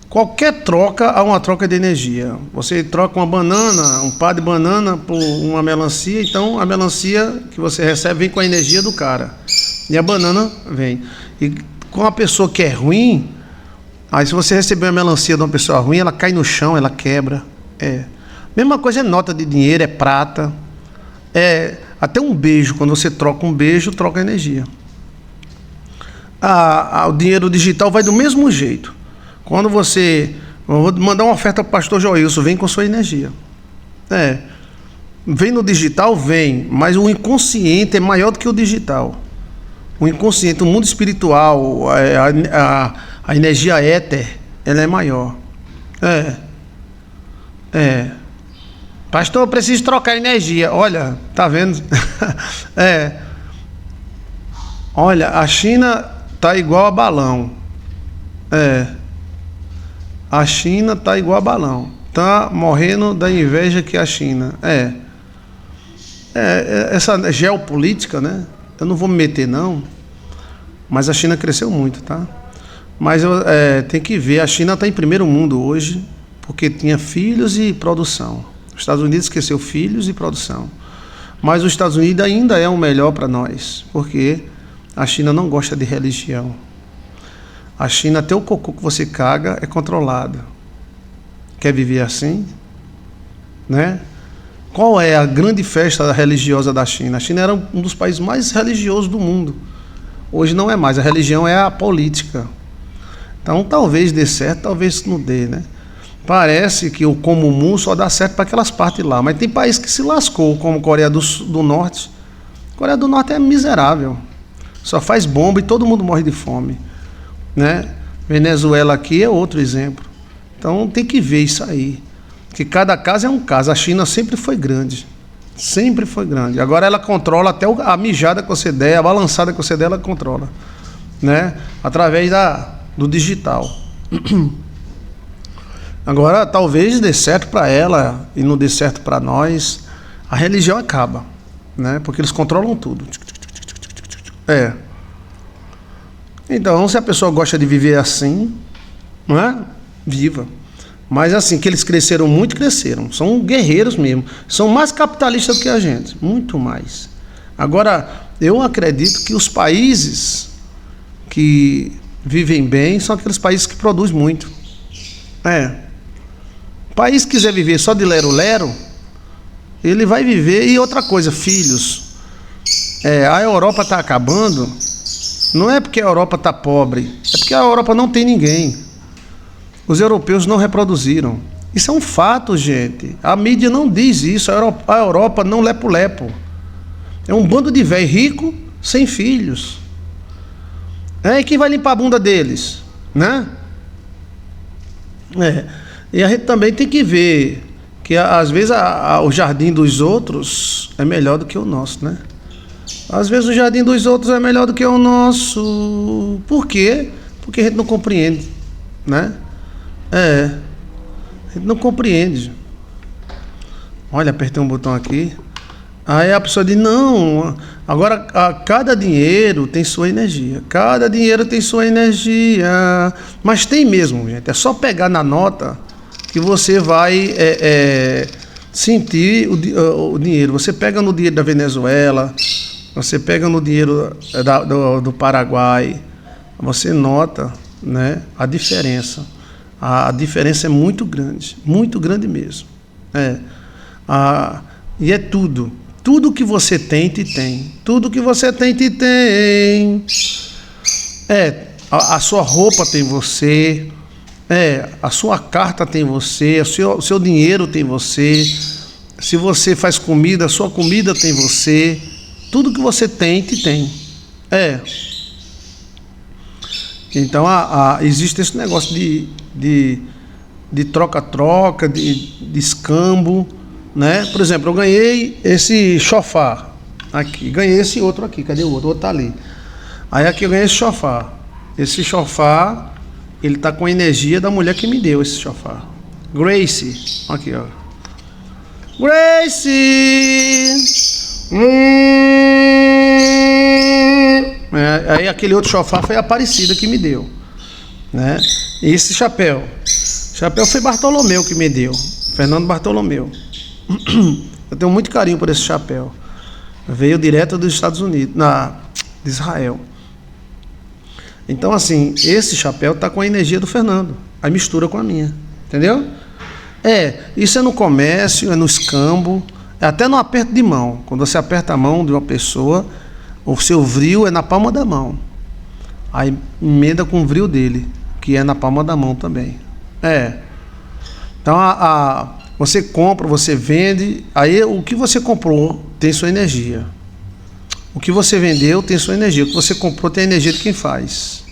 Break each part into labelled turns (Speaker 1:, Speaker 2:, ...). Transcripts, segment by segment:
Speaker 1: Qualquer troca há uma troca de energia. Você troca uma banana, um par de banana por uma melancia, então a melancia que você recebe vem com a energia do cara. E a banana vem. E com a pessoa que é ruim, aí se você receber uma melancia de uma pessoa ruim, ela cai no chão, ela quebra. Mesma coisa é nota de dinheiro, é prata. Até um beijo, quando você troca um beijo, troca energia. O dinheiro digital vai do mesmo jeito. Quando eu vou mandar uma oferta para o pastor Joilson, vem com sua energia. Vem no digital, vem, mas o inconsciente é maior do que o digital. O inconsciente, o mundo espiritual, a energia éter, ela é maior. Pastor, eu preciso trocar energia. Olha, tá vendo? Olha, a China tá igual a balão. A China tá igual a balão. Tá morrendo da inveja que a China. Essa geopolítica, né? Eu não vou me meter, não. Mas a China cresceu muito, tá? Mas tem que ver, a China está em primeiro mundo hoje, porque tinha filhos e produção. Os Estados Unidos esqueceu filhos e produção. Mas os Estados Unidos ainda é o melhor para nós, porque a China não gosta de religião. A China, até o cocô que você caga é controlado. Quer viver assim? Né? Qual é a grande festa religiosa da China? A China era um dos países mais religiosos do mundo. Hoje não é mais. A religião é a política. Então, talvez dê certo, talvez não dê, né? Parece que o Comumu só dá certo para aquelas partes lá. Mas tem país que se lascou, como Coreia do Norte. Coreia do Norte é miserável. Só faz bomba e todo mundo morre de fome. Né? Venezuela aqui é outro exemplo. Então tem que ver isso aí, que cada caso é um caso. A China sempre foi grande, agora ela controla até a mijada que você der, a balançada que você der, ela controla, né? Através do digital. Agora talvez dê certo para ela e não dê certo para nós. A religião acaba, né? Porque eles controlam tudo. Então, se a pessoa gosta de viver assim, não é? Viva. Mas assim, que eles cresceram muito, cresceram. São guerreiros mesmo. São mais capitalistas do que a gente. Muito mais. Agora, eu acredito que os países que vivem bem são aqueles países que produzem muito. O país que quiser viver só de lero-lero, ele vai viver. E outra coisa, filhos. A Europa está acabando. Não é porque a Europa está pobre, é porque a Europa não tem ninguém. Os europeus não reproduziram. Isso é um fato, gente. A mídia não diz isso. A Europa não lepo-lepo. É um bando de velho rico sem filhos. E quem vai limpar a bunda deles? Né? E a gente também tem que ver que às vezes o jardim dos outros é melhor do que o nosso, né? Às vezes o jardim dos outros é melhor do que o nosso. Por quê? Porque a gente não compreende, né? A gente não compreende. Olha, apertei um botão aqui. Aí a pessoa diz, não, agora cada dinheiro tem sua energia. Cada dinheiro tem sua energia. Mas tem mesmo, gente. É só pegar na nota que você vai sentir o dinheiro. Você pega no dinheiro da Venezuela, você pega no dinheiro do Paraguai, você nota, né, a diferença. A diferença é muito grande mesmo. E é tudo. Tudo que você tem, te tem. Tudo que você tem, te tem. A sua roupa tem você. A sua carta tem você. O seu dinheiro tem você. Se você faz comida, a sua comida tem você. Tudo que você tem, te tem. Então, existe esse negócio de troca-troca, de escambo, né? Por exemplo, eu ganhei esse chofar aqui, ganhei esse outro aqui, cadê o outro? O outro tá ali. Aí aqui eu ganhei esse chofar. Esse chofar, ele tá com a energia da mulher que me deu esse chofar. Grace, aqui, ó. Grace! Aí aquele outro chofar foi a Aparecida que me deu. né? E esse chapéu foi Bartolomeu que me deu, Fernando Bartolomeu. Eu tenho muito carinho por esse chapéu. Veio direto dos Estados Unidos, de Israel. Então, assim, esse chapéu está com a energia do Fernando. Aí mistura com a minha. Entendeu? Isso é no comércio, é no escambo, é até no aperto de mão. Quando você aperta a mão de uma pessoa, o seu vril é na palma da mão. Aí emenda com o vril dele, que é na palma da mão também. Então, você compra, você vende, aí o que você comprou tem sua energia. O que você vendeu tem sua energia. O que você comprou tem a energia de quem faz.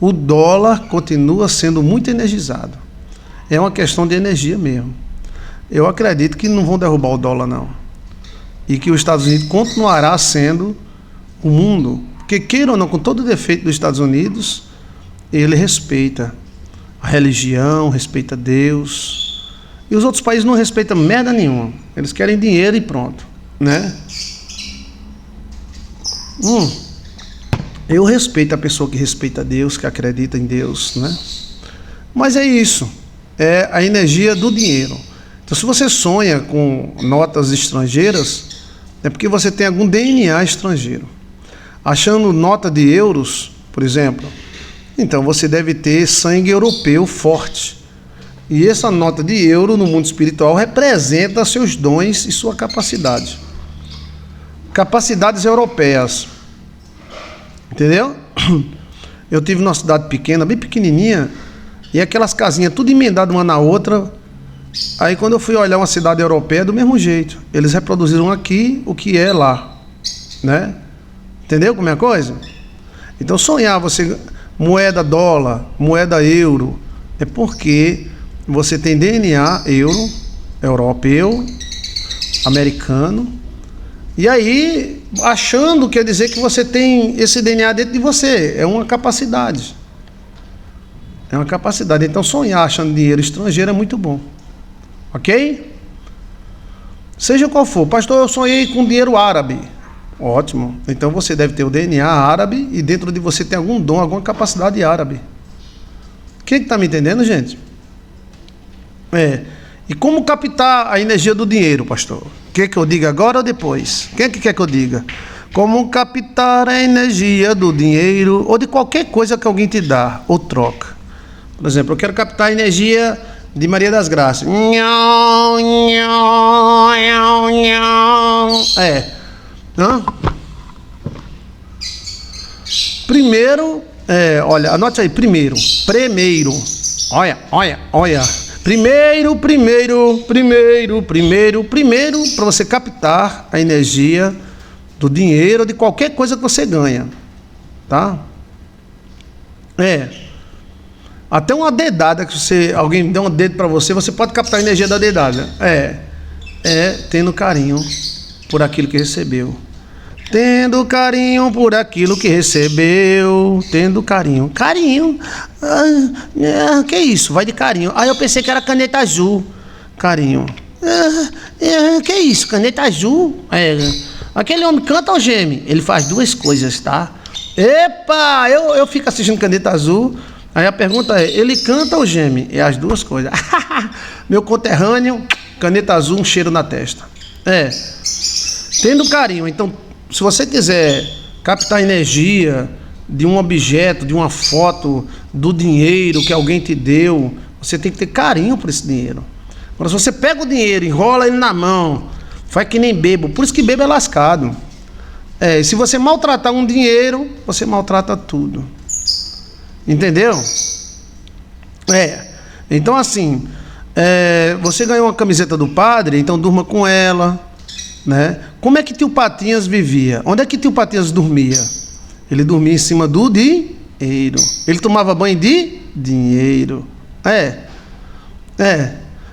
Speaker 1: O dólar continua sendo muito energizado. É uma questão de energia mesmo. Eu acredito que não vão derrubar o dólar, não. E que os Estados Unidos continuará sendo o mundo. Porque, queira ou não, com todo o defeito dos Estados Unidos, ele respeita a religião, respeita Deus. E os outros países não respeitam merda nenhuma. Eles querem dinheiro e pronto, né? Eu respeito a pessoa que respeita Deus, que acredita em Deus, né? Mas é isso. É a energia do dinheiro. Então, se você sonha com notas estrangeiras, é porque você tem algum DNA estrangeiro. Achando nota de euros, por exemplo, então você deve ter sangue europeu forte. E essa nota de euro no mundo espiritual representa seus dons e sua capacidade. Capacidades europeias. Entendeu? Eu tive numa cidade pequena, bem pequenininha, e aquelas casinhas tudo emendadas uma na outra. Aí quando eu fui olhar uma cidade europeia, do mesmo jeito. Eles reproduziram aqui o que é lá, né? Entendeu como é a coisa? Então sonhar você moeda dólar, moeda euro, é porque você tem DNA euro, europeu, americano, e aí achando quer dizer que você tem esse DNA dentro de você. É uma capacidade. É uma capacidade. Então sonhar achando dinheiro estrangeiro é muito bom. Ok? Seja qual for. Pastor, eu sonhei com dinheiro árabe. Ótimo. Então você deve ter o DNA árabe e dentro de você tem algum dom, alguma capacidade árabe. Quem está me entendendo, gente? E como captar a energia do dinheiro, pastor? Quer que eu diga agora ou depois? Quem é que quer que eu diga? Como captar a energia do dinheiro ou de qualquer coisa que alguém te dá ou troca. Por exemplo, eu quero captar a energia de Maria das Graças. Primeiro, olha, anote aí, primeiro. Olha. Primeiro, para você captar a energia do dinheiro ou de qualquer coisa que você ganha, tá? Até uma dedada que alguém dá um dedo para você, você pode captar a energia da dedada. Tendo carinho por aquilo que recebeu. Tendo carinho por aquilo que recebeu. Tendo carinho. Carinho. Que isso? Vai de carinho. Eu pensei que era caneta azul. Carinho. Que isso? Caneta azul? Aquele homem canta ou geme? Ele faz duas coisas, tá? Epa! Eu fico assistindo Caneta Azul. Aí a pergunta é, ele canta ou geme? É as duas coisas. Meu conterrâneo, Caneta Azul, um cheiro na testa. Tendo carinho. Então, se você quiser captar energia de um objeto, de uma foto, do dinheiro que alguém te deu, você tem que ter carinho por esse dinheiro. Agora, se você pega o dinheiro, enrola ele na mão, faz que nem bebo. Por isso que bebo é lascado. Se você maltratar um dinheiro, você maltrata tudo. Entendeu? Então assim, você ganhou uma camiseta do padre, então durma com ela, né? Como é que tio Patinhas vivia? Onde é que tio Patinhas dormia? Ele dormia em cima do dinheiro. Ele tomava banho de dinheiro.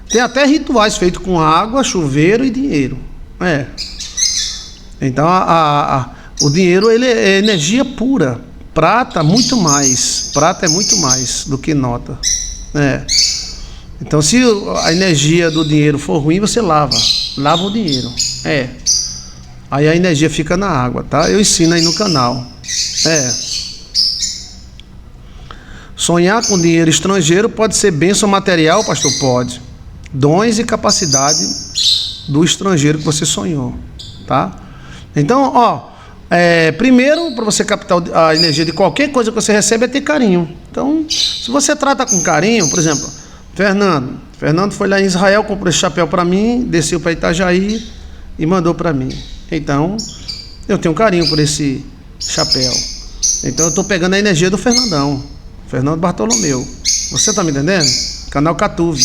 Speaker 1: Tem até rituais feitos com água, chuveiro e dinheiro. Então o dinheiro ele é energia pura. Prata muito mais. Prata é muito mais do que nota. Então se a energia do dinheiro for ruim, você lava o dinheiro. Aí a energia fica na água, tá? Eu ensino aí no canal. Sonhar com dinheiro estrangeiro pode ser bênção material, pastor? Pode. Dons e capacidade do estrangeiro que você sonhou, tá? Então, primeiro, para você captar a energia de qualquer coisa que você recebe, é ter carinho. Então, se você trata com carinho, por exemplo, Fernando foi lá em Israel, comprou esse chapéu para mim, desceu para Itajaí e mandou para mim. Então, eu tenho carinho por esse chapéu. Então, eu estou pegando a energia do Fernandão, Fernando Bartolomeu. Você está me entendendo? Canal Catuve.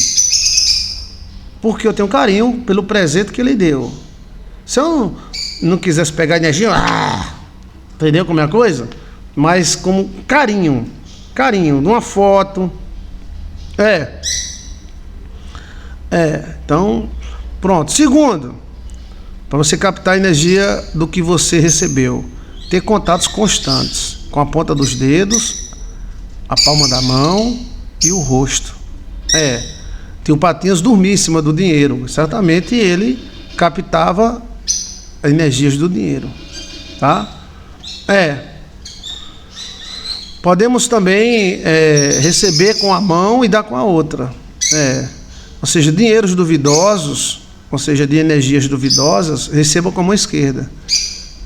Speaker 1: Porque eu tenho carinho pelo presente que ele deu. Se eu não quisesse pegar energia, entendeu como é a coisa? Mas como carinho, numa foto. Então, pronto. Segundo, para você captar a energia do que você recebeu, ter contatos constantes com a ponta dos dedos, a palma da mão e o rosto. Tio Patinhas dormia em cima do dinheiro. Certamente ele captava energias do dinheiro, tá? Podemos também receber com a mão e dar com a outra. Ou seja, dinheiros duvidosos, ou seja, de energias duvidosas, receba com a mão esquerda.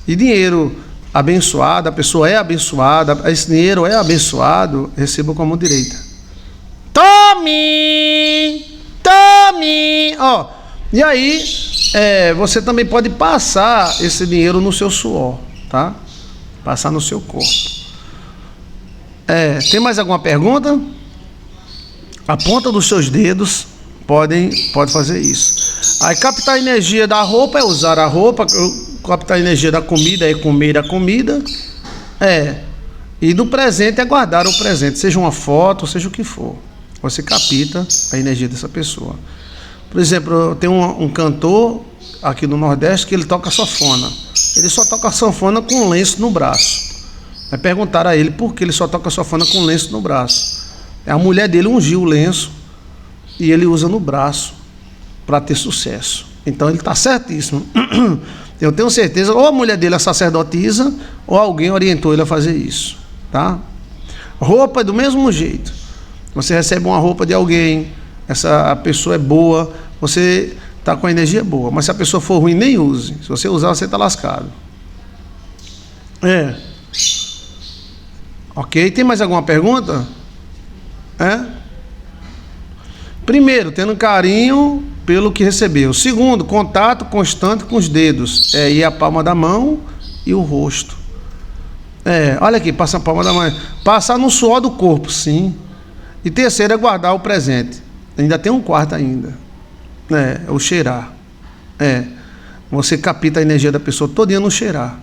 Speaker 1: E dinheiro abençoado, a pessoa é abençoada, esse dinheiro é abençoado, receba com a mão direita. Tome! E aí, você também pode passar esse dinheiro no seu suor, tá? Passar no seu corpo. Tem mais alguma pergunta? A ponta dos seus dedos pode fazer isso. Aí, captar a energia da roupa é usar a roupa, captar a energia da comida é comer a comida. E do presente é guardar o presente, seja uma foto, seja o que for. Você capta a energia dessa pessoa. Por exemplo, eu tenho um cantor aqui no Nordeste que ele toca sanfona. Ele só toca sanfona com um lenço no braço. Aí perguntaram a ele por que ele só toca sanfona com um lenço no braço. A mulher dele ungiu o lenço e ele usa no braço para ter sucesso. Então ele está certíssimo. Eu tenho certeza, ou a mulher dele é sacerdotisa, ou alguém orientou ele a fazer isso, tá? Roupa é do mesmo jeito. Você recebe uma roupa de alguém, a pessoa é boa, você está com a energia boa, mas se a pessoa for ruim, nem use. Se você usar, você está lascado. Ok, tem mais alguma pergunta? Primeiro, tendo carinho pelo que recebeu. Segundo, contato constante com os dedos, e a palma da mão e o rosto. Olha aqui, passa a palma da mão. Passar no suor do corpo, sim. E terceiro é guardar o presente. Ainda tem um quarto ainda. É o cheirar. Você capta a energia da pessoa todinha no cheirar.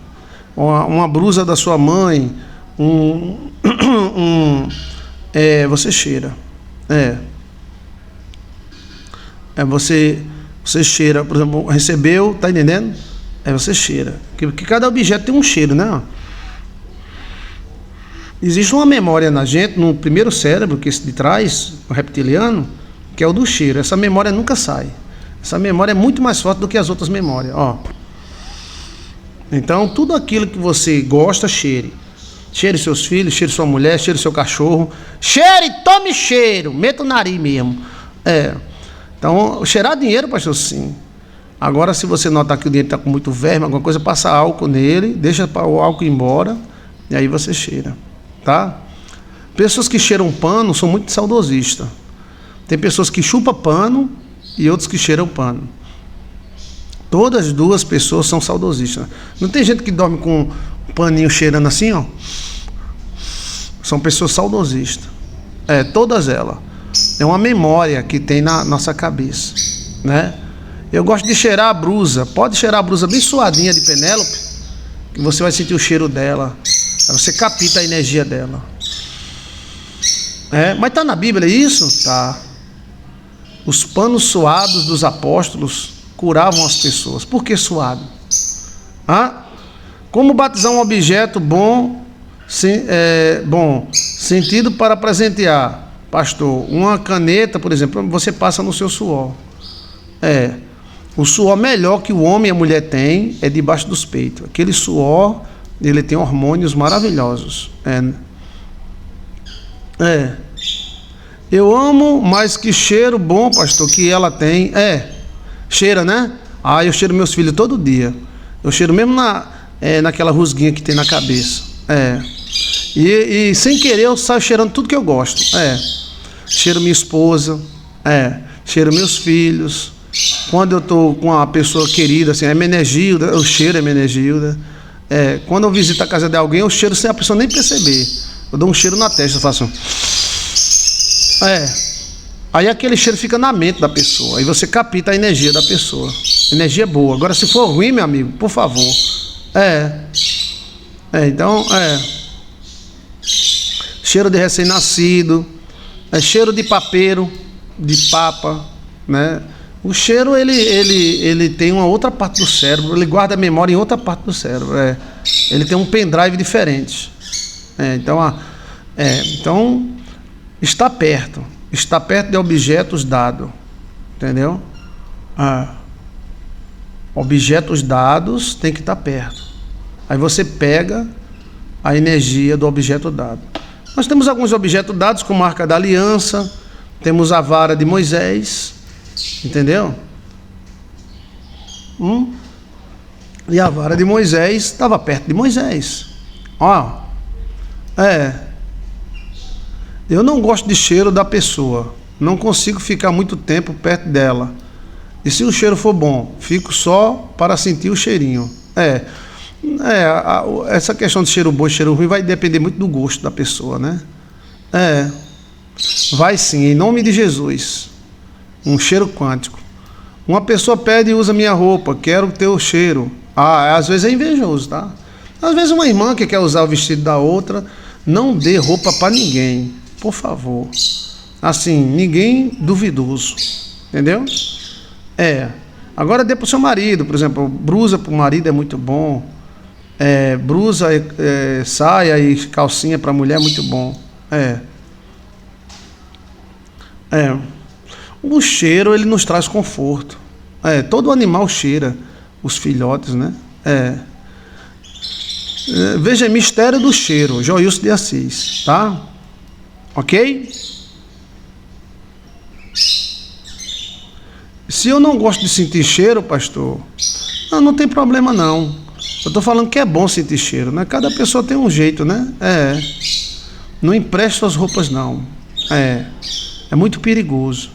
Speaker 1: Uma blusa da sua mãe, você cheira. Você cheira, por exemplo, recebeu, tá entendendo? Você cheira. Porque cada objeto tem um cheiro, né? Existe uma memória na gente, no primeiro cérebro, que é esse de trás, o reptiliano, que é o do cheiro. Essa memória nunca sai. Essa memória é muito mais forte do que as outras memórias. Então, tudo aquilo que você gosta, cheire. Cheire seus filhos, cheire sua mulher, cheire seu cachorro. Cheire, tome cheiro. Meta o nariz mesmo. Então, cheirar dinheiro, pastor, sim. Agora, se você notar que o dinheiro está com muito verme, alguma coisa, passa álcool nele, deixa o álcool ir embora, e aí você cheira. Tá? Pessoas que cheiram pano são muito saudosistas. Tem pessoas que chupam pano e outros que cheiram pano. Todas as duas pessoas são saudosistas. Não tem gente que dorme com um paninho cheirando assim, ó. São pessoas saudosistas. Todas elas. É uma memória que tem na nossa cabeça, né? Eu gosto de cheirar a brusa. Pode cheirar a brusa bem suadinha de Penélope, que você vai sentir o cheiro dela. Você capta a energia dela. Mas está na Bíblia isso? Tá. Os panos suados dos apóstolos curavam as pessoas. Por que suado? Como batizar um objeto bom sentido para presentear? Pastor, uma caneta, por exemplo, você passa no seu suor. O suor melhor que o homem e a mulher têm é debaixo dos peitos. Aquele suor, ele tem hormônios maravilhosos. É. Eu amo, mas que cheiro bom, pastor, que ela tem. Cheira, né? Ah, eu cheiro meus filhos todo dia. Eu cheiro mesmo naquela rusguinha que tem na cabeça. E sem querer eu saio cheirando tudo que eu gosto. Cheiro minha esposa. Cheiro meus filhos. Quando eu tô com uma pessoa querida, assim, é Menegilda, eu cheiro é Menegilda. Quando eu visito a casa de alguém, eu cheiro sem a pessoa nem perceber. Eu dou um cheiro na testa, eu faço. Aí aquele cheiro fica na mente da pessoa. Aí você capta a energia da pessoa. Energia boa. Agora, se for ruim, meu amigo, por favor. Então, cheiro de recém-nascido. Cheiro de papeiro, de papa, né? O cheiro, ele tem uma outra parte do cérebro. Ele guarda a memória em outra parte do cérebro. Ele tem um pendrive diferente. Então, está perto de objetos dados, entendeu? Objetos dados tem que estar perto. Aí você pega a energia do objeto dado. Nós temos alguns objetos dados, como a Arca da Aliança, temos a vara de Moisés, entendeu? E a vara de Moisés estava perto de Moisés. Eu não gosto de cheiro da pessoa. Não consigo ficar muito tempo perto dela. E se o cheiro for bom, fico só para sentir o cheirinho. Essa questão de cheiro bom e cheiro ruim vai depender muito do gosto da pessoa, né? Vai sim, em nome de Jesus. Um cheiro quântico. Uma pessoa pede e usa minha roupa, quero ter o cheiro. Às vezes é invejoso, tá? Às vezes uma irmã que quer usar o vestido da outra, não dê roupa para ninguém, por favor. Assim, ninguém duvidoso, entendeu? Agora dê para o seu marido, por exemplo, blusa para o marido é muito bom. Blusa, saia e calcinha para a mulher é muito bom. O cheiro, ele nos traz conforto. Todo animal cheira, os filhotes, né? Veja, mistério do cheiro, Joilson de Assis, tá? Ok? Se eu não gosto de sentir cheiro, pastor, não tem problema não. Eu estou falando que é bom sentir cheiro, né? Cada pessoa tem um jeito, né? Não empreste suas roupas, não. É muito perigoso.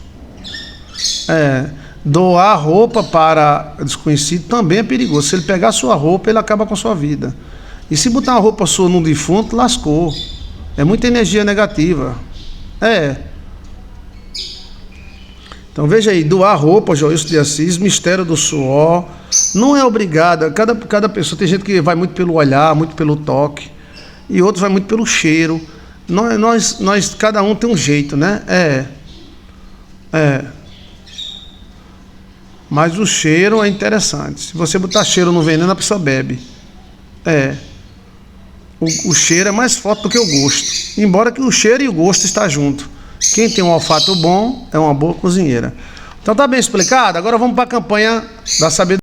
Speaker 1: Doar roupa para desconhecido também é perigoso. Se ele pegar a sua roupa, ele acaba com a sua vida. E se botar uma roupa sua num defunto, lascou. É muita energia negativa. Então veja aí, doar roupa, Joilson de Assis, mistério do suor. Não é obrigada. Cada pessoa, tem gente que vai muito pelo olhar, muito pelo toque. E outros vai muito pelo cheiro. Nós cada um tem um jeito, né? Mas o cheiro é interessante. Se você botar cheiro no veneno, a pessoa bebe. O cheiro é mais forte do que o gosto. Embora que o cheiro e o gosto estão juntos. Quem tem um olfato bom é uma boa cozinheira. Então tá bem explicado? Agora vamos para a campanha da sabedoria.